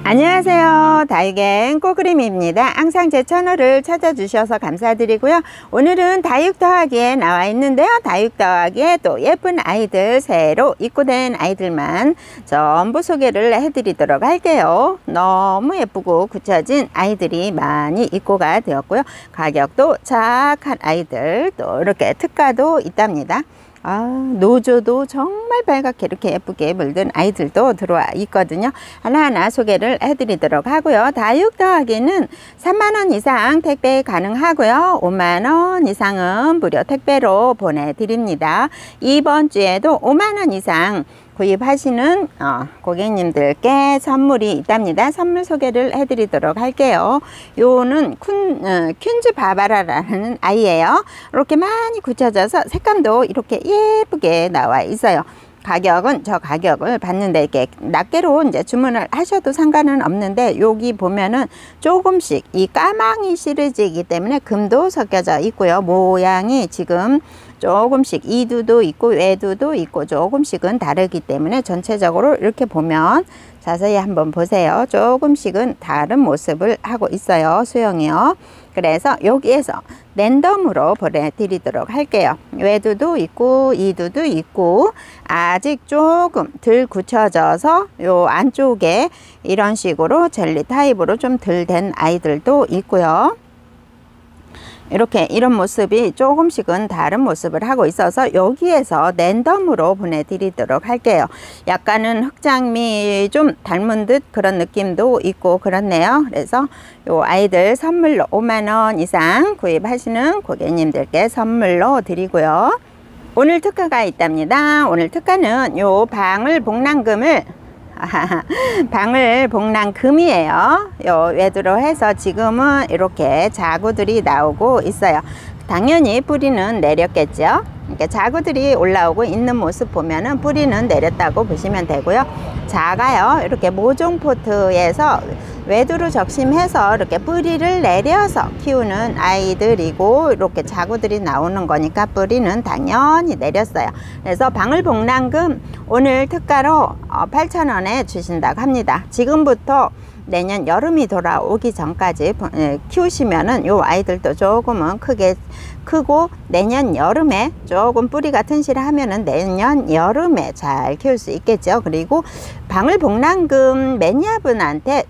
안녕하세요, 다육갱 꼬그림입니다. 항상 제 채널을 찾아주셔서 감사드리고요. 오늘은 다육 더하기에 나와 있는데요, 다육 더하기에 또 예쁜 아이들, 새로 입고된 아이들만 전부 소개를 해드리도록 할게요. 너무 예쁘고 굳혀진 아이들이 많이 입고가 되었고요, 가격도 착한 아이들, 또 이렇게 특가도 있답니다. 노조도 정말 빨갛게 이렇게 예쁘게 물든 아이들도 들어와 있거든요. 하나하나 소개를 해드리도록 하고요. 다육 더하기는 3만원 이상 택배 가능하고요. 5만원 이상은 무료 택배로 보내드립니다. 이번 주에도 5만원 이상 구입하시는 고객님들께 선물이 있답니다. 선물 소개를 해드리도록 할게요. 요는 퀸즈 바바라라는 아이예요. 이렇게 많이 굳혀져서 색감도 이렇게 예쁘게 나와 있어요. 가격은 저 가격을 받는데 이렇게 낱개로 이제 주문을 하셔도 상관은 없는데, 여기 보면은 조금씩 이 까망이 시리즈이기 때문에 금도 섞여져 있고요. 모양이 지금 조금씩 이두도 있고 외두도 있고 조금씩은 다르기 때문에 전체적으로 이렇게 보면 자세히 한번 보세요. 조금씩은 다른 모습을 하고 있어요, 수영이요. 그래서 여기에서 랜덤으로 보내드리도록 할게요. 외두도 있고 이두도 있고, 아직 조금 덜 굳혀져서 요 안쪽에 이런 식으로 젤리 타입으로 좀 덜 된 아이들도 있고요. 이렇게 이런 모습이 조금씩은 다른 모습을 하고 있어서 여기에서 랜덤으로 보내드리도록 할게요. 약간은 흑장미 좀 닮은 듯 그런 느낌도 있고 그렇네요. 그래서 요 아이들 선물로 5만원 이상 구입하시는 고객님들께 선물로 드리고요. 오늘 특가가 있답니다. 오늘 특가는 요 방울복랑금을 방울복랑금이에요. 요 외두로 해서 지금은 이렇게 자구들이 나오고 있어요. 당연히 뿌리는 내렸겠죠. 이렇게 자구들이 올라오고 있는 모습 보면은 뿌리는 내렸다고 보시면 되고요. 작아요. 이렇게 모종 포트에서 외두로 적심해서 이렇게 뿌리를 내려서 키우는 아이들이고, 이렇게 자구들이 나오는 거니까 뿌리는 당연히 내렸어요. 그래서 방울복랑금 오늘 특가로 8,000원에 주신다고 합니다. 지금부터 내년 여름이 돌아오기 전까지 키우시면은 요 아이들도 조금은 크고 내년 여름에 조금 뿌리가 튼실하면은 내년 여름에 잘 키울 수 있겠죠. 그리고 방울복랑금 매니아분한테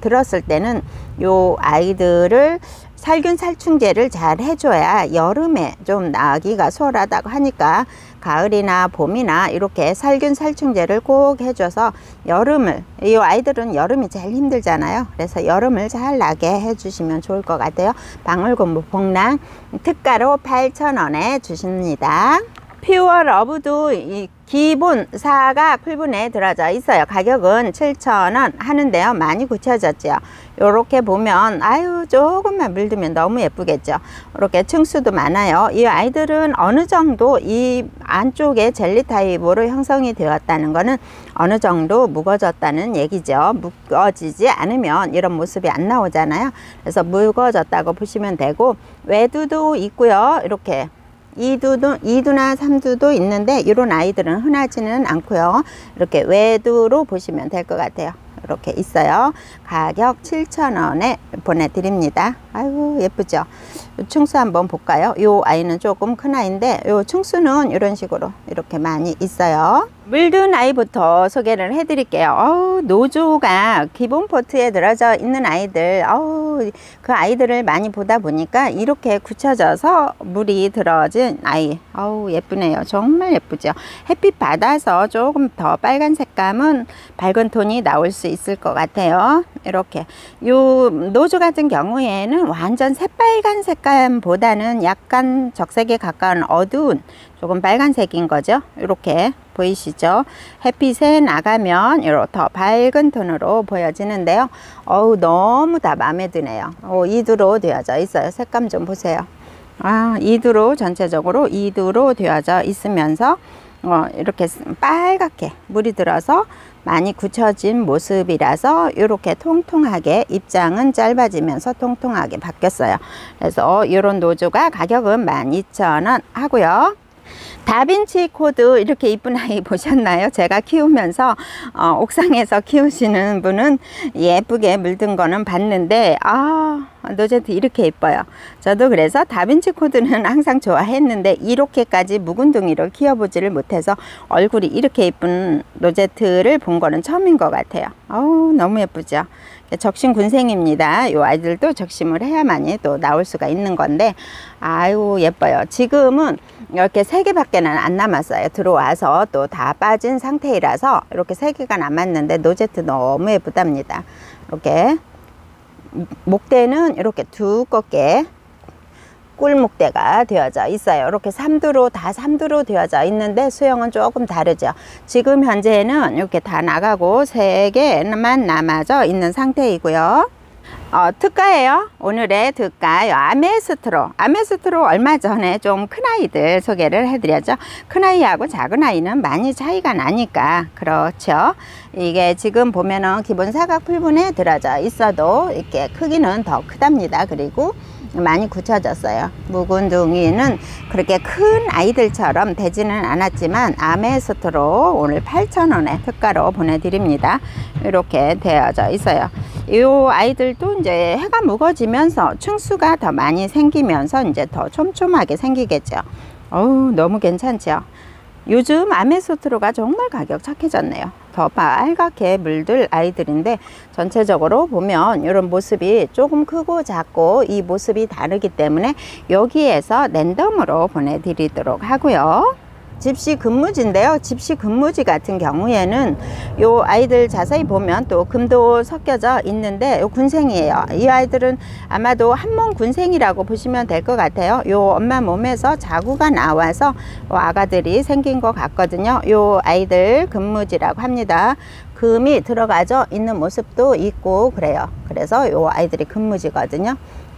들었을 때는 요 아이들을 살균 살충제를 잘 해줘야 여름에 좀 나기가 수월하다고 하니까 가을이나 봄이나 이렇게 살균 살충제를 꼭 해줘서 여름을, 이 아이들은 여름이 제일 힘들잖아요. 그래서 여름을 잘 나게 해주시면 좋을 것 같아요. 방울복랑 특가로 8,000원에 주십니다. 퓨어 러브도 이 기본 4가 풀분에 들어져 있어요. 가격은 7,000원 하는데요, 많이 굳혀졌죠. 요렇게 보면 아유 조금만 물들면 너무 예쁘겠죠. 이렇게 층수도 많아요. 이 아이들은 어느 정도 이 안쪽에 젤리 타입으로 형성이 되었다는 거는 어느 정도 묵어졌다는 얘기죠. 묵어지지 않으면 이런 모습이 안 나오잖아요. 그래서 묵어졌다고 보시면 되고, 외두도 있고요. 이렇게 이두나 삼두도 있는데 이런 아이들은 흔하지는 않고요. 이렇게 외두로 보시면 될 것 같아요. 이렇게 있어요. 가격 7,000원에 보내드립니다. 아이고 예쁘죠. 층수 한번 볼까요? 이 아이는 조금 큰 아이인데 이 층수는 이런 식으로 이렇게 많이 있어요. 물든 아이부터 소개를 해 드릴게요. 노조가 기본 포트에 들어져 있는 아이들, 그 아이들을 많이 보다 보니까 이렇게 굳혀져서 물이 들어진 아이, 예쁘네요. 정말 예쁘죠. 햇빛 받아서 조금 더 빨간 색감은 밝은 톤이 나올 수 있을 것 같아요. 이렇게 요 노조 같은 경우에는 완전 새빨간 색감보다는 약간 적색에 가까운 어두운 조금 빨간색인 거죠. 이렇게 보이시죠? 햇빛에 나가면 이렇게 더 밝은 톤으로 보여지는데요. 너무 다 마음에 드네요. 이두로 되어져 있어요. 색감 좀 보세요. 이두로 전체적으로 이두로 되어져 있으면서 이렇게 빨갛게 물이 들어서 많이 굳혀진 모습이라서 이렇게 통통하게 입장은 짧아지면서 통통하게 바뀌었어요. 그래서 이런 노조가 가격은 12,000원 하고요. 다빈치 코드 이렇게 이쁜 아이 보셨나요? 제가 키우면서 옥상에서 키우시는 분은 예쁘게 물든 거는 봤는데 노제트 이렇게 예뻐요. 저도 그래서 다빈치 코드는 항상 좋아했는데 이렇게까지 묵은둥이로 키워보지를 못해서 얼굴이 이렇게 예쁜 노제트를 본 거는 처음인 것 같아요. 너무 예쁘죠? 적심군생입니다. 이 아이들도 적심을 해야만이 또 나올 수가 있는 건데 아유 예뻐요. 지금은 이렇게 3개밖에 안 남았어요. 들어와서 또 다 빠진 상태이라서 이렇게 3개가 남았는데 노제트 너무 예쁘답니다. 이렇게 목대는 이렇게 두껍게 꿀목대가 되어져 있어요. 이렇게 3두로 다 3두로 되어져 있는데 수영은 조금 다르죠. 지금 현재는 이렇게 다 나가고 3개만 남아져 있는 상태이고요. 특가예요. 오늘의 특가 아메스트로. 아메스트로 얼마 전에 좀 큰 아이들 소개를 해드렸죠. 큰 아이하고 작은 아이는 많이 차이가 나니까 그렇죠. 이게 지금 보면은 기본 사각 풀분에 들어져 있어도 이렇게 크기는 더 크답니다. 그리고 많이 굳혀졌어요. 묵은둥이는 그렇게 큰 아이들처럼 되지는 않았지만 아메스트로 오늘 8,000원에 특가로 보내드립니다. 이렇게 되어져 있어요. 이 아이들도 이제 해가 묵어지면서 층수가 더 많이 생기면서 이제 더 촘촘하게 생기겠죠. 너무 괜찮죠. 요즘 아메스트로가 정말 가격 착해졌네요. 더 빨갛게 물들 아이들인데 전체적으로 보면 이런 모습이 조금 크고 작고 이 모습이 다르기 때문에 여기에서 랜덤으로 보내드리도록 하고요. 집시 금무지인데요. 집시 금무지 같은 경우에는 요 아이들 자세히 보면 또 금도 섞여져 있는데 요 군생이에요. 이 아이들은 아마도 한몸 군생이라고 보시면 될 것 같아요. 요 엄마 몸에서 자구가 나와서 아가들이 생긴 것 같거든요. 요 아이들 금무지라고 합니다. 금이 들어가져 있는 모습도 있고 그래요. 그래서 요 아이들이 금무지거든요.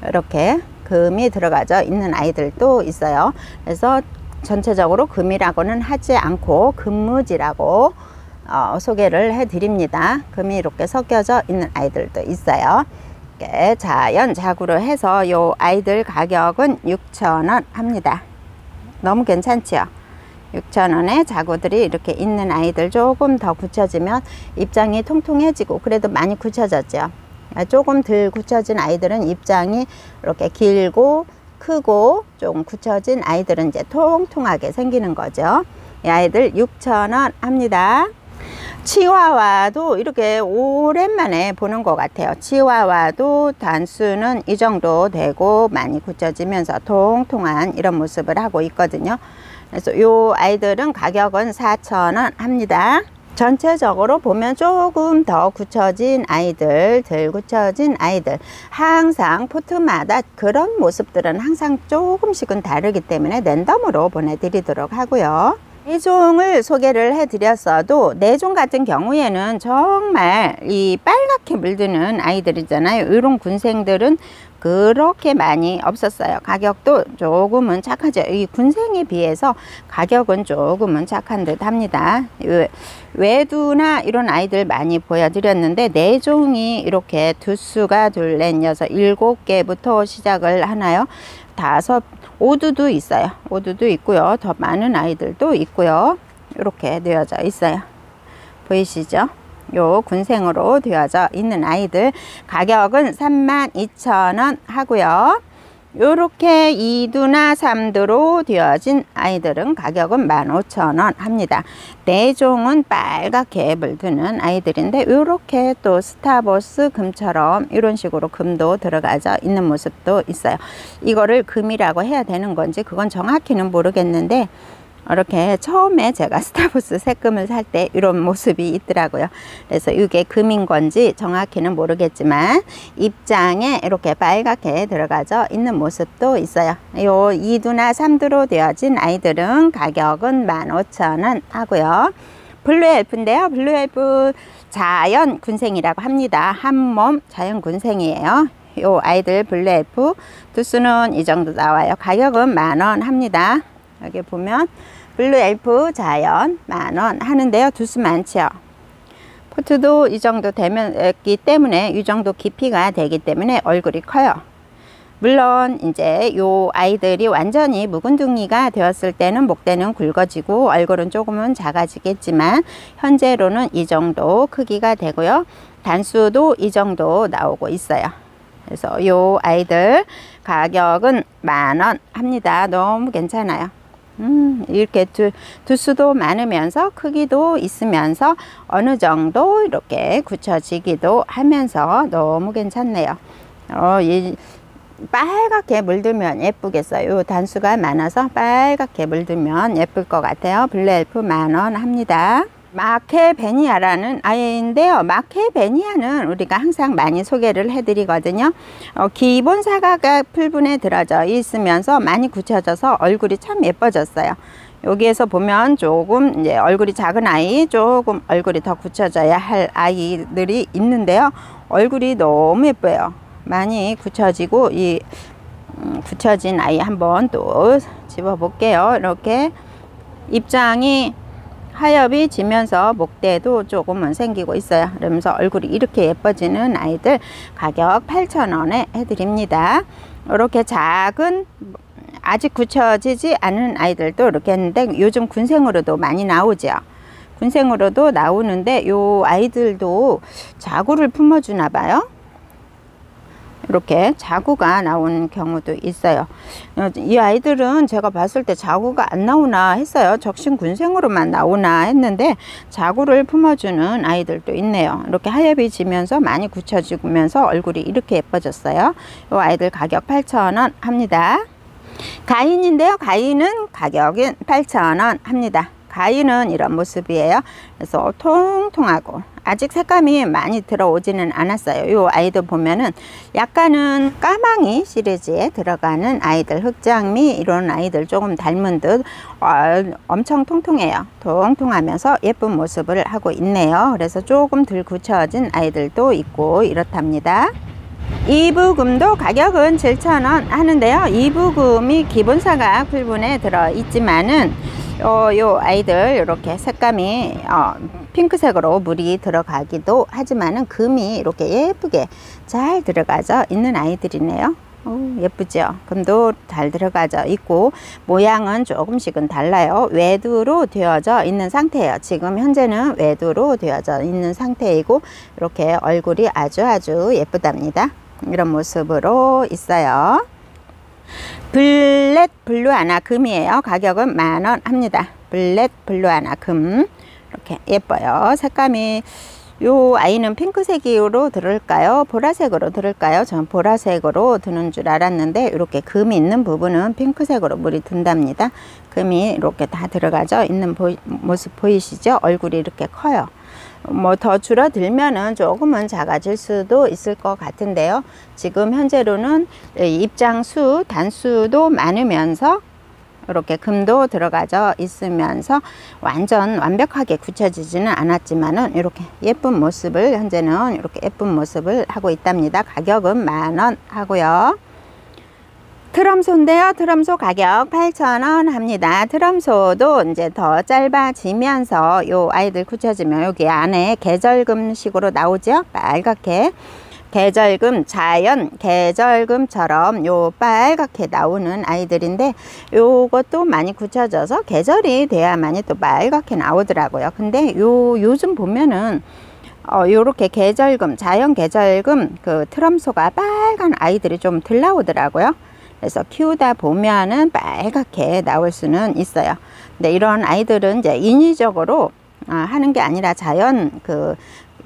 이렇게 금이 들어가져 있는 아이들도 있어요. 그래서 전체적으로 금이라고는 하지 않고 금무지라고 소개를 해 드립니다. 금이 이렇게 섞여져 있는 아이들도 있어요. 이렇게 자연 자구로 해서 요 아이들 가격은 6,000원 합니다. 너무 괜찮죠? 6,000원에 자구들이 이렇게 있는 아이들 조금 더 굳혀지면 입장이 통통해지고 그래도 많이 굳혀졌죠. 조금 덜 굳혀진 아이들은 입장이 이렇게 길고 크고 좀 굳혀진 아이들은 이제 통통하게 생기는 거죠. 이 아이들 6,000원 합니다. 치와와도 이렇게 오랜만에 보는 것 같아요. 치와와도 단수는 이 정도 되고 많이 굳혀지면서 통통한 이런 모습을 하고 있거든요. 그래서 이 아이들은 가격은 4,000원 합니다. 전체적으로 보면 조금 더 굳혀진 아이들, 덜 굳혀진 아이들, 항상 포트마다 그런 모습들은 항상 조금씩은 다르기 때문에 랜덤으로 보내드리도록 하고요. 4종을 소개를 해드렸어도 4종 같은 경우에는 정말 이 빨갛게 물드는 아이들이잖아요. 이런 군생들은 그렇게 많이 없었어요. 가격도 조금은 착하죠. 이 군생에 비해서 가격은 조금은 착한 듯 합니다. 외두나 이런 아이들 많이 보여드렸는데 4종이 이렇게 두수가 둘, 넷, 여섯, 7개부터 시작을 하나요? 5, 오두도 있어요. 오두도 있고요. 더 많은 아이들도 있고요. 이렇게 되어져 있어요. 보이시죠? 요 군생으로 되어져 있는 아이들 가격은 32,000원 하고요. 요렇게 2두나 3두로 되어진 아이들은 가격은 15,000원 합니다. 4종은 빨갛게 물드는 아이들인데 요렇게 또 스타버스 금처럼 이런 식으로 금도 들어가져 있는 모습도 있어요. 이거를 금이라고 해야 되는 건지 그건 정확히는 모르겠는데 이렇게 처음에 제가 스타버스 새금을 살 때 이런 모습이 있더라고요. 그래서 이게 금인 건지 정확히는 모르겠지만 입장에 이렇게 빨갛게 들어가져 있는 모습도 있어요. 요 2두나 3두로 되어진 아이들은 가격은 15,000원 하고요. 블루엘프인데요. 블루엘프 자연 군생이라고 합니다. 한몸 자연 군생이에요. 요 아이들 블루엘프 두수는 이 정도 나와요. 가격은 10,000원 합니다. 여기 보면 블루엘프 자연 10,000원 하는데요. 두수 많죠. 포트도 이 정도 되기 때문에 이 정도 깊이가 되기 때문에 얼굴이 커요. 물론 이제 요 아이들이 완전히 묵은둥이가 되었을 때는 목대는 굵어지고 얼굴은 조금은 작아지겠지만 현재로는 이 정도 크기가 되고요. 단수도 이 정도 나오고 있어요. 그래서 요 아이들 가격은 10,000원 합니다. 너무 괜찮아요. 이렇게 두수도 많으면서 크기도 있으면서 어느 정도 이렇게 굳혀지기도 하면서 너무 괜찮네요. 이 빨갛게 물들면 예쁘겠어요. 요 단수가 많아서 빨갛게 물들면 예쁠 것 같아요. 블루엘프 10,000원 합니다. 마케베니아라는 아이인데요. 마케베니아는 우리가 항상 많이 소개를 해드리거든요. 기본 사과가 풀분에 들어져 있으면서 많이 굳혀져서 얼굴이 참 예뻐졌어요. 여기에서 보면 조금 이제 얼굴이 작은 아이, 조금 얼굴이 더 굳혀져야 할 아이들이 있는데요. 얼굴이 너무 예뻐요. 많이 굳혀지고 이 굳혀진 아이 한번 또 집어 볼게요. 이렇게 입장이 하엽이 지면서 목대도 조금은 생기고 있어요. 그러면서 얼굴이 이렇게 예뻐지는 아이들 가격 8,000원에 해드립니다. 이렇게 작은 아직 굳혀지지 않은 아이들도 이렇게 했는데 요즘 군생으로도 많이 나오죠. 군생으로도 나오는데 요 아이들도 자구를 품어주나 봐요. 이렇게 자구가 나오는 경우도 있어요. 이 아이들은 제가 봤을 때 자구가 안 나오나 했어요. 적신군생으로만 나오나 했는데 자구를 품어주는 아이들도 있네요. 이렇게 하엽이 지면서 많이 굳혀지면서 얼굴이 이렇게 예뻐졌어요. 이 아이들 가격 8,000원 합니다. 가인인데요. 가인은 가격이 8,000원 합니다. 가인은 이런 모습이에요. 그래서 통통하고 아직 색감이 많이 들어오지는 않았어요. 이 아이들 보면은 약간은 까망이 시리즈에 들어가는 아이들, 흑장미 이런 아이들 조금 닮은 듯 엄청 통통해요. 통통하면서 예쁜 모습을 하고 있네요. 그래서 조금 덜 굳혀진 아이들도 있고 이렇답니다. 이부금도 가격은 7,000원 하는데요. 이부금이 기본사가 풀분에 들어 있지만은 요 아이들 이렇게 색감이 핑크색으로 물이 들어가기도 하지만은 금이 이렇게 예쁘게 잘 들어가져 있는 아이들이네요. 예쁘죠? 금도 잘 들어가져 있고 모양은 조금씩은 달라요. 외두로 되어져 있는 상태예요. 지금 현재는 외두로 되어져 있는 상태이고 이렇게 얼굴이 아주 예쁘답니다. 이런 모습으로 있어요. 블랙 블루아나 금이에요. 가격은 10,000원 합니다. 블랙 블루아나 금 이렇게 예뻐요. 색감이 요 아이는 핑크색으로 들을까요? 보라색으로 들을까요? 저는 보라색으로 드는 줄 알았는데 이렇게 금이 있는 부분은 핑크색으로 물이 든답니다. 금이 이렇게 다 들어가져 있는 모습 보이시죠? 얼굴이 이렇게 커요. 뭐 더 줄어들면은 조금은 작아질 수도 있을 것 같은데요. 지금 현재로는 입장수, 단수도 많으면서 이렇게 금도 들어가져 있으면서 완전 완벽하게 굳혀지지는 않았지만은 이렇게 예쁜 모습을 현재는 이렇게 예쁜 모습을 하고 있답니다. 가격은 10,000원 하고요. 트럼소인데요. 트럼소 가격 8,000원 합니다. 트럼소도 이제 더 짧아지면서 요 아이들 굳혀지면 여기 안에 계절금식으로 나오죠. 빨갛게 계절금, 자연 계절금처럼 요 빨갛게 나오는 아이들인데 요것도 많이 굳혀져서 계절이 돼야만이 또 빨갛게 나오더라고요. 근데 요즘 보면은 요렇게 계절금, 자연 계절금 그 트럼소가 빨간 아이들이 좀 덜 나오더라고요. 그래서 키우다 보면은 빨갛게 나올 수는 있어요. 근데 이런 아이들은 이제 인위적으로 하는 게 아니라 자연 그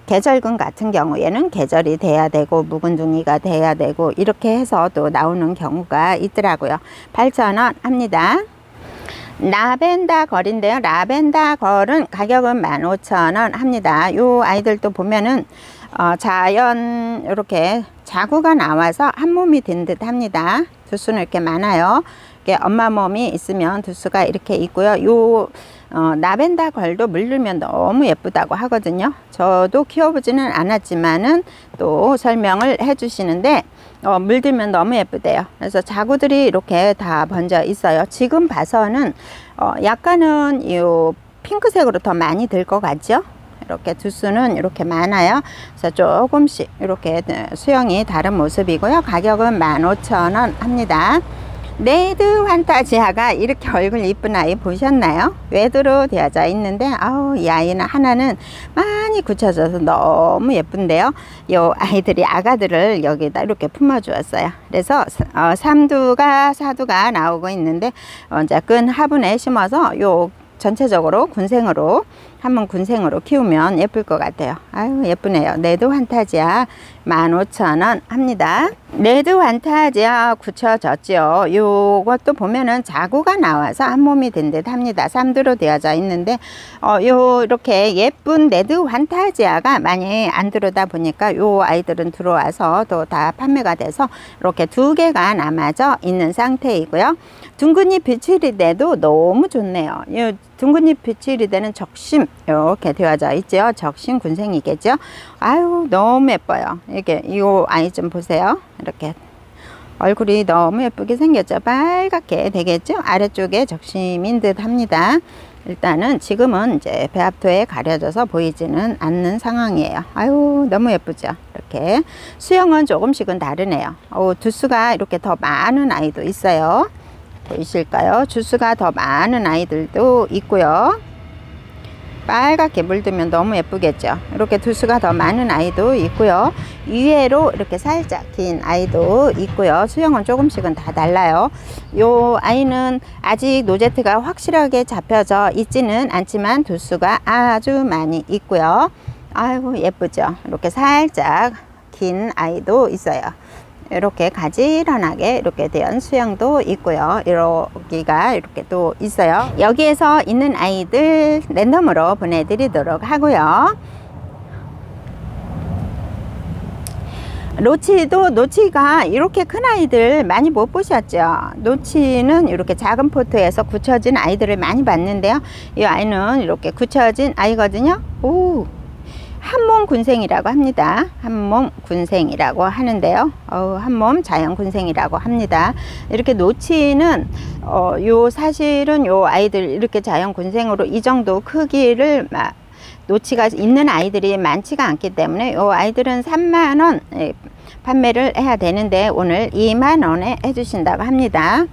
계절금 같은 경우에는 계절이 돼야 되고 묵은둥이가 돼야 되고 이렇게 해서 또 나오는 경우가 있더라고요. 8,000원 합니다. 라벤더 걸인데요. 라벤더 걸은 가격은 15,000원 합니다. 요 아이들도 보면은 자연 이렇게 자구가 나와서 한 몸이 된 듯 합니다. 두수는 이렇게 많아요. 이렇게 엄마 몸이 있으면 두수가 이렇게 있고요. 요 라벤더 걸도 물들면 너무 예쁘다고 하거든요. 저도 키워보지는 않았지만은 또 설명을 해 주시는데 물들면 너무 예쁘대요. 그래서 자구들이 이렇게 다 번져 있어요. 지금 봐서는 약간은 이 핑크색으로 더 많이 들 것 같죠. 이렇게 두수는 이렇게 많아요. 그래서 조금씩 이렇게 수영이 다른 모습이고요. 가격은 15,000원 합니다. 레드 환타지아가 이렇게 얼굴 이쁜 아이 보셨나요? 외도로 되어져 있는데 아우, 이 아이는 하나는 많이 굳혀져서 너무 예쁜데요. 요 아이들이 아가들을 여기다 이렇게 품어 주었어요. 그래서 삼두가 사두가 나오고 있는데 이제 끈 화분에 심어서 요 전체적으로 군생으로 한번 군생으로 키우면 예쁠 것 같아요. 아유, 예쁘네요. 레드 환타지아 15,000원 합니다. 레드 환타지아 굳혀졌죠. 요것도 보면은 자구가 나와서 한 몸이 된 듯 합니다. 삼두로 되어져 있는데 요 이렇게 예쁜 레드 환타지아가 많이 안 들어오다 보니까 요 아이들은 들어와서 또 다 판매가 돼서 이렇게 2개가 남아져 있는 상태이고요. 둥근잎 비치리대도 너무 좋네요. 이 둥근잎 비치리대는 적심 이렇게 되어져 있죠. 적심 군생이겠죠. 아유, 너무 예뻐요. 이게 이 아이 좀 보세요. 이렇게 얼굴이 너무 예쁘게 생겼죠. 빨갛게 되겠죠. 아래쪽에 적심인 듯 합니다. 일단은 지금은 이제 배합토에 가려져서 보이지는 않는 상황이에요. 아유, 너무 예쁘죠. 이렇게 수영은 조금씩은 다르네요. 두수가 이렇게 더 많은 아이도 있어요. 보이실까요? 주스가 더 많은 아이들도 있고요. 빨갛게 물들면 너무 예쁘겠죠. 이렇게 두수가 더 많은 아이도 있고요. 위에로 이렇게 살짝 긴 아이도 있고요. 수영은 조금씩은 다 달라요. 요 아이는 아직 노제트가 확실하게 잡혀져 있지는 않지만 두수가 아주 많이 있고요. 아이고, 예쁘죠. 이렇게 살짝 긴 아이도 있어요. 이렇게 가지런하게 이렇게 된 수영도 있고요. 여기가 이렇게 또 있어요. 여기에서 있는 아이들 랜덤으로 보내드리도록 하고요. 노치가 이렇게 큰 아이들 많이 못 보셨죠? 노치는 이렇게 작은 포트에서 굳혀진 아이들을 많이 봤는데요. 이 아이는 이렇게 굳혀진 아이거든요. 오, 한몸 군생이라고 합니다. 한몸 군생이라고 하는데요. 한몸 자연 군생이라고 합니다. 이렇게 노치는 사실은 요 아이들 이렇게 자연 군생으로 이 정도 크기를 노치가 있는 아이들이 많지가 않기 때문에 요 아이들은 3만원 판매를 해야 되는데 오늘 2만원에 해주신다고 합니다.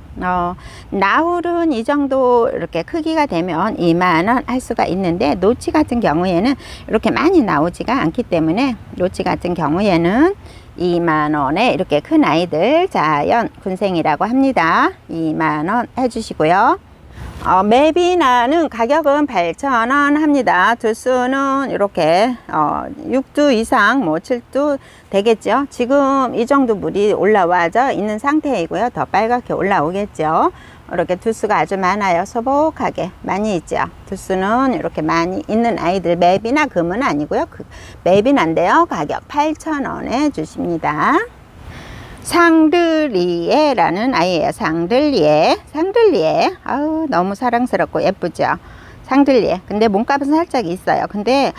나홀은 이 정도 이렇게 크기가 되면 2만원 할 수가 있는데 노치 같은 경우에는 이렇게 많이 나오지가 않기 때문에 노치 같은 경우에는 2만원에 이렇게 큰 아이들 자연 군생이라고 합니다. 2만원 해주시고요. 매비나는 가격은 8,000원 합니다. 두수는 이렇게 6두 이상 7두 되겠죠. 지금 이 정도 물이 올라와져 있는 상태이고요. 더 빨갛게 올라오겠죠. 이렇게 두수가 아주 많아요. 소복하게 많이 있죠. 두수는 이렇게 많이 있는 아이들, 매비나 금은 아니고요. 매비나인데요. 가격 8,000원에 주십니다. 상들리에라는 아이예요. 상들리에. 아우, 너무 사랑스럽고 예쁘죠. 상들리에. 근데 몸값은 살짝 있어요. 근데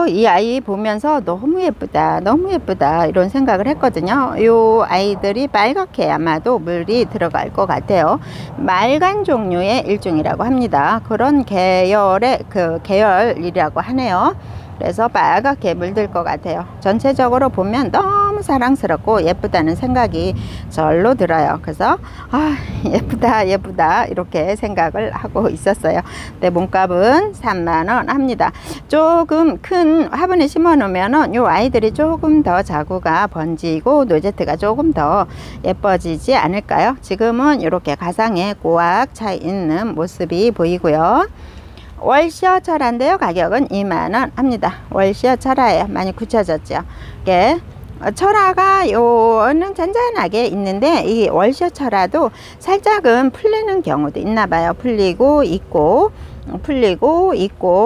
이 아이 보면서 너무 예쁘다, 너무 예쁘다 이런 생각을 했거든요. 요 아이들이 빨갛게 아마도 물이 들어갈 것 같아요. 말간 종류의 일종이라고 합니다. 그런 계열의 계열이라고 하네요. 그래서 빨갛게 물들 것 같아요. 전체적으로 보면 너무 사랑스럽고 예쁘다는 생각이 절로 들어요. 그래서 예쁘다 이렇게 생각을 하고 있었어요. 네, 몸값은 3만원 합니다. 조금 큰 화분에 심어 놓으면 요 아이들이 조금 더 자구가 번지고 노제트가 조금 더 예뻐지지 않을까요? 지금은 이렇게 가상에 꽉 차 있는 모습이 보이고요. 월시어 철화인데요. 가격은 2만원 합니다. 월시어 철화예요. 많이 굳혀졌죠. 이게 철화가 요는 잔잔하게 있는데 이 월시어 철화도 살짝은 풀리는 경우도 있나 봐요. 풀리고 있고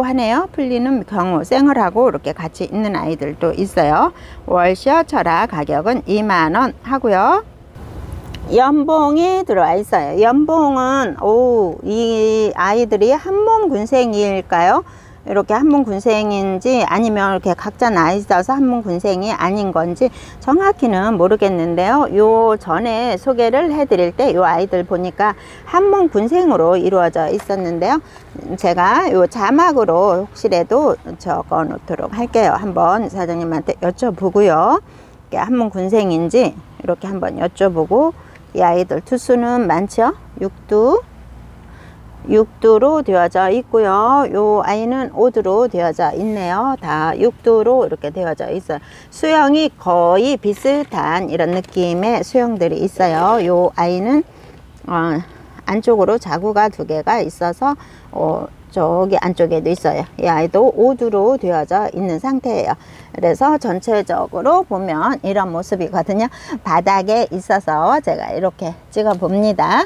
하네요. 풀리는 경우 생얼하고 이렇게 같이 있는 아이들도 있어요. 월시어 철화 가격은 2만원 하고요. 연봉이 들어와 있어요. 연봉은 이 아이들이 한몸 군생일까요? 이렇게 한문군생인지 아니면 이렇게 각자 나 있어서 한문군생이 아닌 건지 정확히는 모르겠는데요. 요 전에 소개를 해드릴 때 요 아이들 보니까 한문군생으로 이루어져 있었는데요. 제가 요 자막으로 혹시라도 적어 놓도록 할게요. 한번 사장님한테 여쭤보고요. 한문군생인지 이렇게 한번 여쭤보고, 이 아이들 투수는 많죠? 6두로 되어져 있고요. 요 아이는 5두로 되어져 있네요. 다 6두로 이렇게 되어져 있어요. 수영이 거의 비슷한 이런 느낌의 수영들이 있어요. 요 아이는 안쪽으로 자구가 2개가 있어서 저기 안쪽에도 있어요. 이 아이도 5두로 되어져 있는 상태예요. 그래서 전체적으로 보면 이런 모습이거든요. 바닥에 있어서 제가 이렇게 찍어 봅니다.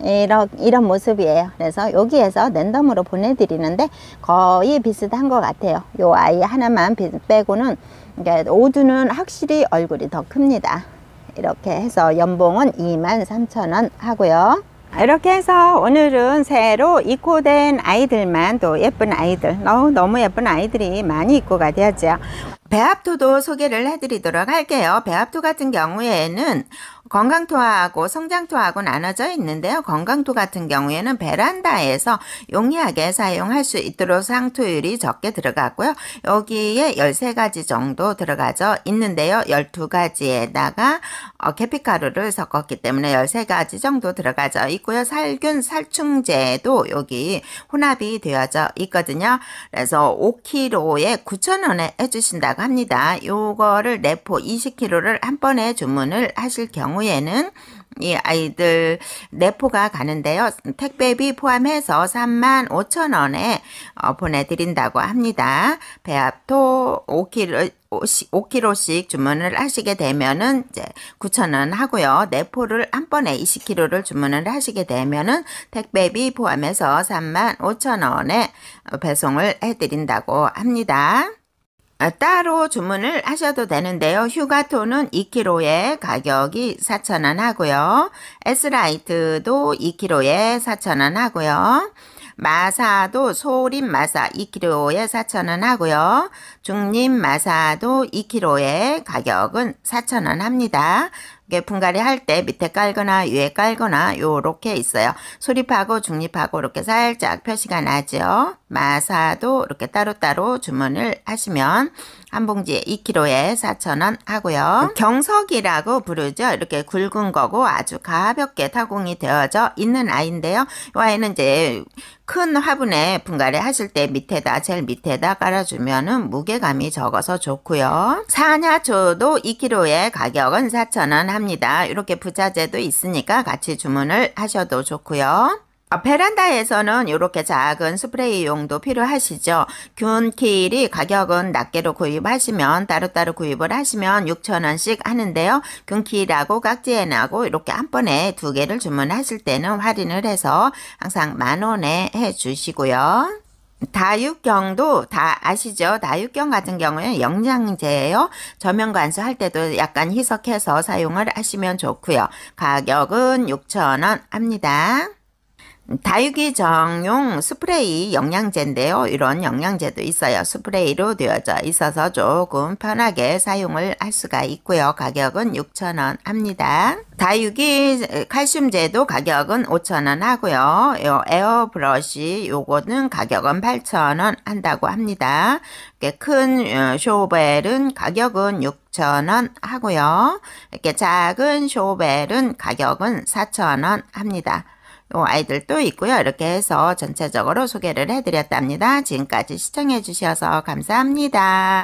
이런 모습이에요. 그래서 여기에서 랜덤으로 보내드리는데 거의 비슷한 것 같아요. 요 아이 하나만 빼고는, 5두는 확실히 얼굴이 더 큽니다. 이렇게 해서 연봉은 23,000원 하고요. 이렇게 해서 오늘은 새로 입고된 아이들만, 또 예쁜 아이들, 너무 예쁜 아이들이 많이 입고가 되었죠. 배합토도 소개를 해드리도록 할게요. 배합토 같은 경우에는 건강토하고 성장토하고 나눠져 있는데요. 건강토 같은 경우에는 베란다에서 용이하게 사용할 수 있도록 상토율이 적게 들어갔고요. 여기에 13가지 정도 들어가져 있는데요. 12가지에다가 계피가루를 섞었기 때문에 13가지 정도 들어가져 있고요. 살균 살충제도 여기 혼합이 되어져 있거든요. 그래서 5kg에 9,000원에 해주신다고 합니다. 요거를 내포 20kg를 한 번에 주문을 하실 경우에는 이 아이들 내포가 가는데요. 택배비 포함해서 35,000원에 보내드린다고 합니다. 배합토 5kg씩 주문을 하시게 되면은 이제 9,000원 하고요. 내포를 한 번에 20kg를 주문을 하시게 되면은 택배비 포함해서 35,000원에 배송을 해드린다고 합니다. 따로 주문을 하셔도 되는데요. 휴가토는 2kg에 가격이 4,000원 하고요. S라이트도 2kg에 4,000원 하고요. 마사도 소림 마사 2kg에 4,000원 하고요. 중림 마사도 2kg에 가격은 4,000원 합니다. 분갈이 할 때 밑에 깔거나 위에 깔거나 요렇게 있어요. 소립하고 중립하고 이렇게 살짝 표시가 나죠. 마사도 이렇게 따로따로 주문을 하시면 한 봉지에 2kg에 4,000원 하고요. 경석이라고 부르죠. 이렇게 굵은 거고 아주 가볍게 타공이 되어져 있는 아이인데요. 이 아이는 이제 큰 화분에 분갈이 하실 때 제일 밑에다 깔아주면은 무게감이 적어서 좋고요. 사냐초도 2kg에 가격은 4,000원 합니다. 이렇게 부자재도 있으니까 같이 주문을 하셔도 좋고요. 베란다에서는 이렇게 작은 스프레이용도 필요하시죠. 균킬이 가격은 낱개로 구입하시면 따로따로 구입을 하시면 6,000원씩 하는데요. 균킬하고 깍지에나고 이렇게 한 번에 2개를 주문하실 때는 할인을 해서 항상 10,000원에 해주시고요. 다육경도 다 아시죠? 다육경 같은 경우에는 영양제예요. 저면 관수할 때도 약간 희석해서 사용을 하시면 좋고요. 가격은 6,000원 합니다. 다육이 정용 스프레이 영양제인데요. 이런 영양제도 있어요. 스프레이로 되어져 있어서 조금 편하게 사용을 할 수가 있고요. 가격은 6,000원 합니다. 다육이 칼슘제도 가격은 5,000원 하고요. 요 에어브러쉬 요거는 가격은 8,000원 한다고 합니다. 이렇게 큰 쇼벨은 가격은 6,000원 하고요. 이렇게 작은 쇼벨은 가격은 4,000원 합니다. 아이들도 있고요. 이렇게 해서 전체적으로 소개를 해드렸답니다. 지금까지 시청해 주셔서 감사합니다.